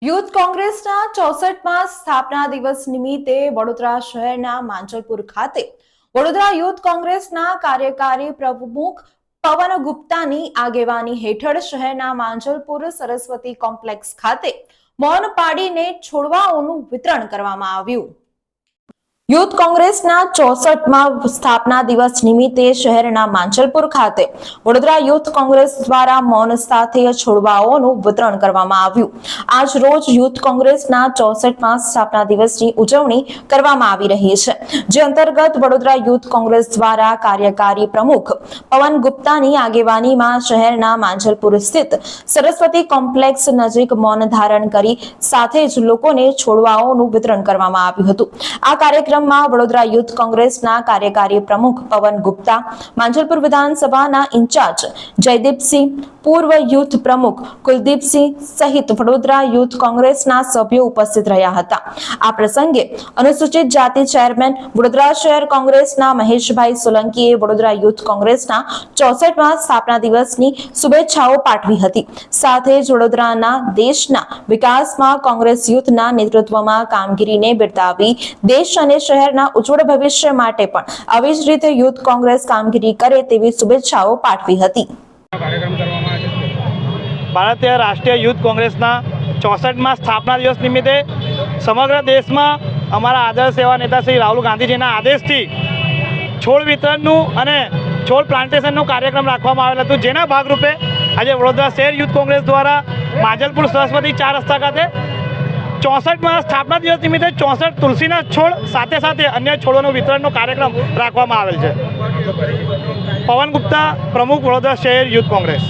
Youth કોંગ્રેસના 64મા સ્થાપના દિવસ નિમિત્તે વડોદરા શહેરના માંજલપુર ખાતે વડોદરા યુથ કોંગ્રેસના કાર્યકારી પ્રમુખ પવન ગુપ્તાની આગેવાની હેઠળ શહેરના માંજલપુર સરસ્વતી કોમ્પ્લેક્સ ખાતે મૌન પાડીને છોડવાઓનું વિતરણ કરવામાં આવ્યું। યુથ કોંગ્રેસના 64મા સ્થાપના દિવસ નિમિત્તે શહેરના માંજલપુર ખાતે વડોદરા યુથ કોંગ્રેસ દ્વારા મૌન સાથે છોડવાઓનું વિતરણ કરવામાં આવ્યું। આજ રોજ યુથ કોંગ્રેસના 64મા સ્થાપના દિવસની ઉજવણી કરવામાં આવી રહી છે, જે અંતર્ગત વડોદરા યુથ કોંગ્રેસ દ્વારા કાર્યકારી પ્રમુખ પવન ગુપ્તાની આગેવાનીમાં શહેરના માંજલપુર સ્થિત સરસ્વતી કોમ્પ્લેક્સ નજીક મૌન ધારણ કરી સાથે જ લોકોને છોડવાઓનું વિતરણ કરવામાં આવ્યું હતું। આ કાર્યક્રમ વડોદરા યુથ કોંગ્રેસના કાર્યકારી પ્રમુખ પવન ગુપ્તા, માંજલપુર વિધાનસભાના ઇન્ચાર્જ જયદીપસિંહ, પૂર્વ યુથ પ્રમુખ કુલદીપસિંહ સહિત વડોદરા યુથ કોંગ્રેસના સભ્યો ઉપસ્થિત રહ્યા હતા। આ પ્રસંગે અનુસૂચિત જાતિ ચેરમેન વડોદરા શહેર કોંગ્રેસના મહેશભાઈ સોલંકીએ વડોદરા યુથ કોંગ્રેસના 64મા સ્થાપના દિવસની શુભેચ્છાઓ પાઠવી હતી। સાથે જ વડોદરાના દેશના વિકાસમાં કોંગ્રેસ યુથના નેતૃત્વમાં કામગીરીને બિરદાવી દેશ અને શહેરના ઉજ્જવળ ભવિષ્ય માટે પણ આવી જ રીતે યુથ કોંગ્રેસ કામગીરી કરે તેવી શુભેચ્છાઓ પાઠવી હતી। ભારતીય રાષ્ટ્રીય યુથ કોંગ્રેસના 64મા સ્થાપના દિવસ નિમિત્તે સમગ્ર દેશમાં અમારા આદર્શ સેવા નેતા શ્રી રાહુલ ગાંધીજીના આદેશથી છોડ વિતરણનું અને છોડ પ્લાન્ટેશનનું કાર્યક્રમ રાખવામાં આવેલ હતું, જેના ભાગરૂપે આજે વડોદરા શહેર યુથ કોંગ્રેસ દ્વારા માંજલપુર સરસ્વતી 4 રસ્તા ખાતે 64મા સ્થાપના દિવસ નિમિત્તે 64 તુલસીના છોડ સાથે સાથે અન્ય છોડોનું વિતરણનો કાર્યક્રમ રાખવામાં આવેલ છે। પવન ગુપ્તા, પ્રમુખ વડોદરા શહેર યુથ કોંગ્રેસ।